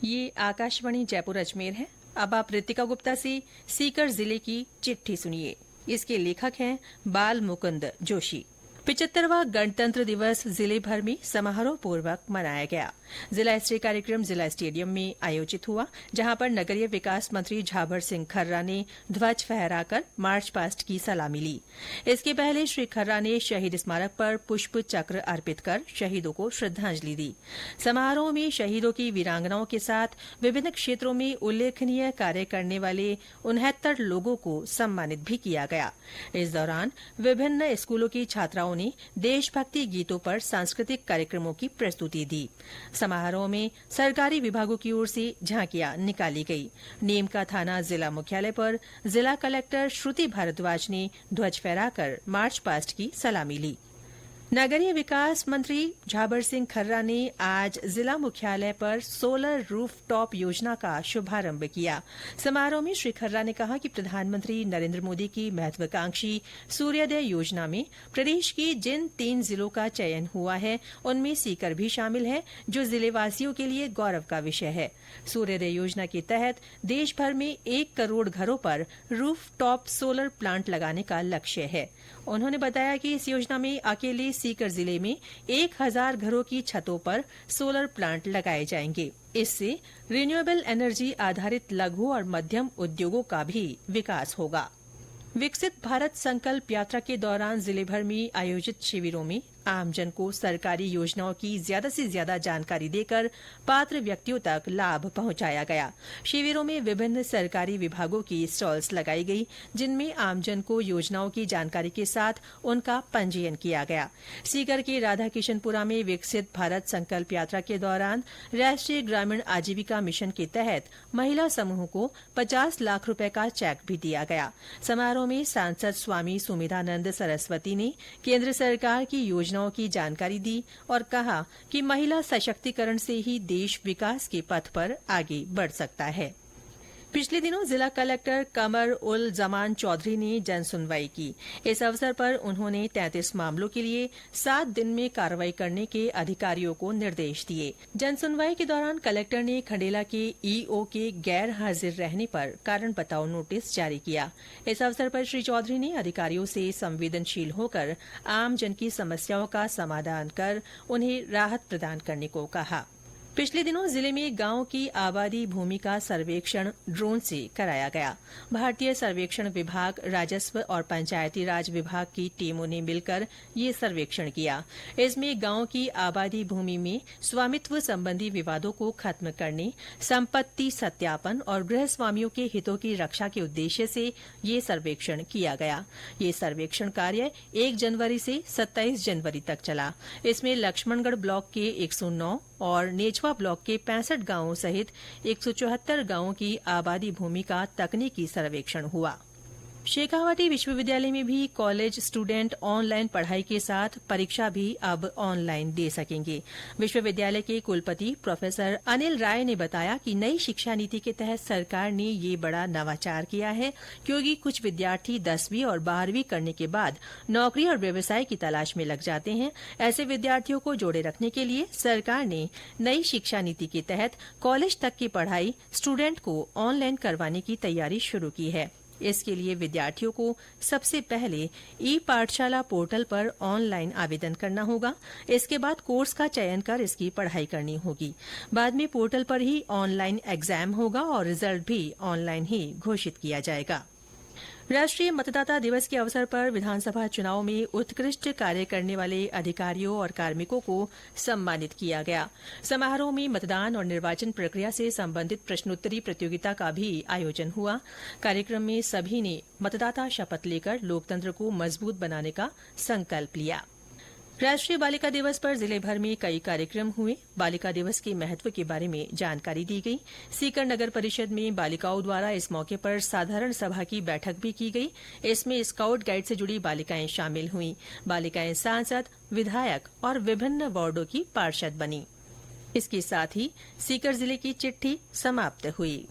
ये आकाशवाणी जयपुर अजमेर है। अब आप रितिका गुप्ता से सीकर जिले की चिट्ठी सुनिए। इसके लेखक हैं बाल मुकुंद जोशी। 75वां गणतंत्र दिवस जिले भर में समारोह पूर्वक मनाया गया। जिला स्तरीय कार्यक्रम जिला स्टेडियम में आयोजित हुआ, जहां पर नगरीय विकास मंत्री झाबर सिंह खर्रा ने ध्वज फहराकर मार्च पास्ट की सलामी ली। इसके पहले श्री खर्रा ने शहीद स्मारक पर पुष्प चक्र अर्पित कर शहीदों को श्रद्धांजलि दी। समारोह में शहीदों की वीरांगनाओं के साथ विभिन्न क्षेत्रों में उल्लेखनीय कार्य करने वाले 69 लोगों को सम्मानित भी किया गया। इस दौरान विभिन्न स्कूलों की छात्राओं ने देशभक्ति गीतों पर सांस्कृतिक कार्यक्रमों की प्रस्तुति दी। समारोह में सरकारी विभागों की ओर से झांकियां निकाली गई। नीमका थाना जिला मुख्यालय पर जिला कलेक्टर श्रुति भारद्वाज ने ध्वज फहराकर मार्च पास्ट की सलामी ली। नगरीय विकास मंत्री झाबर सिंह खर्रा ने आज जिला मुख्यालय पर सोलर रूफटॉप योजना का शुभारंभ किया। समारोह में श्री खर्रा ने कहा कि प्रधानमंत्री नरेंद्र मोदी की महत्वाकांक्षी सूर्योदय योजना में प्रदेश के जिन 3 जिलों का चयन हुआ है, उनमें सीकर भी शामिल है, जो जिलेवासियों के लिए गौरव का विषय है। सूर्योदय योजना के तहत देश भर में 1 करोड़ घरों पर रूफटॉप सोलर प्लांट लगाने का लक्ष्य है। उन्होंने बताया कि इस योजना में अकेले सीकर जिले में 1000 घरों की छतों पर सोलर प्लांट लगाए जाएंगे। इससे रिन्यूएबल एनर्जी आधारित लघु और मध्यम उद्योगों का भी विकास होगा। विकसित भारत संकल्प यात्रा के दौरान जिले भर में आयोजित शिविरों में आमजन को सरकारी योजनाओं की ज्यादा से ज्यादा जानकारी देकर पात्र व्यक्तियों तक लाभ पहुंचाया गया। शिविरों में विभिन्न सरकारी विभागों की स्टॉल्स लगाई गई, जिनमें आमजन को योजनाओं की जानकारी के साथ उनका पंजीयन किया गया। सीकर के राधा किशनपुरा में विकसित भारत संकल्प यात्रा के दौरान राष्ट्रीय ग्रामीण आजीविका मिशन के तहत महिला समूह को 50 लाख रुपए का चेक भी दिया गया। समारोह में सांसद स्वामी सुमेधानंद सरस्वती ने केंद्र सरकार की योजना की जानकारी दी और कहा कि महिला सशक्तिकरण से ही देश विकास के पथ पर आगे बढ़ सकता है। पिछले दिनों जिला कलेक्टर कमर उल जमान चौधरी ने जन सुनवाई की। इस अवसर पर उन्होंने 33 मामलों के लिए 7 दिन में कार्रवाई करने के अधिकारियों को निर्देश दिए। जन सुनवाई के दौरान कलेक्टर ने खंडेला के ईओ के गैर हाजिर रहने पर कारण बताओ नोटिस जारी किया। इस अवसर पर श्री चौधरी ने अधिकारियों से संवेदनशील होकर आम जन की समस्याओं का समाधान कर उन्हें राहत प्रदान करने को कहा। पिछले दिनों जिले में गांव की आबादी भूमि का सर्वेक्षण ड्रोन से कराया गया। भारतीय सर्वेक्षण विभाग, राजस्व और पंचायती राज विभाग की टीमों ने मिलकर ये सर्वेक्षण किया। इसमें गांव की आबादी भूमि में स्वामित्व संबंधी विवादों को खत्म करने, संपत्ति सत्यापन और गृह स्वामियों के हितों की रक्षा के उद्देश्य से ये सर्वेक्षण किया गया। ये सर्वेक्षण कार्य 1 जनवरी से 27 जनवरी तक चला। इसमें लक्ष्मणगढ़ ब्लॉक के 109 और नेचवा ब्लॉक के 65 गांवों सहित 174 गांवों की आबादी भूमि का तकनीकी सर्वेक्षण हुआ। शेखावाटी विश्वविद्यालय में भी कॉलेज स्टूडेंट ऑनलाइन पढ़ाई के साथ परीक्षा भी अब ऑनलाइन दे सकेंगे। विश्वविद्यालय के कुलपति प्रोफेसर अनिल राय ने बताया कि नई शिक्षा नीति के तहत सरकार ने ये बड़ा नवाचार किया है, क्योंकि कुछ विद्यार्थी 10वीं और 12वीं करने के बाद नौकरी और व्यवसाय की तलाश में लग जाते हैं। ऐसे विद्यार्थियों को जोड़े रखने के लिए सरकार ने नई शिक्षा नीति के तहत कॉलेज तक की पढ़ाई स्टूडेंट को ऑनलाइन करवाने की तैयारी शुरू की है। इसके लिए विद्यार्थियों को सबसे पहले ई पाठशाला पोर्टल पर ऑनलाइन आवेदन करना होगा। इसके बाद कोर्स का चयन कर इसकी पढ़ाई करनी होगी। बाद में पोर्टल पर ही ऑनलाइन एग्जाम होगा और रिजल्ट भी ऑनलाइन ही घोषित किया जाएगा। राष्ट्रीय मतदाता दिवस के अवसर पर विधानसभा चुनाव में उत्कृष्ट कार्य करने वाले अधिकारियों और कार्मिकों को सम्मानित किया गया। समारोह में मतदान और निर्वाचन प्रक्रिया से संबंधित प्रश्नोत्तरी प्रतियोगिता का भी आयोजन हुआ। कार्यक्रम में सभी ने मतदाता शपथ लेकर लोकतंत्र को मजबूत बनाने का संकल्प लिया। राष्ट्रीय बालिका दिवस पर जिले भर में कई कार्यक्रम हुए। बालिका दिवस के महत्व के बारे में जानकारी दी गई। सीकर नगर परिषद में बालिकाओं द्वारा इस मौके पर साधारण सभा की बैठक भी की गई। इसमें स्काउट गाइड से जुड़ी बालिकाएं शामिल हुई। बालिकाएं सांसद, विधायक और विभिन्न वार्डों की पार्षद बनी। इसके साथ ही सीकर जिले की चिट्ठी समाप्त हुई।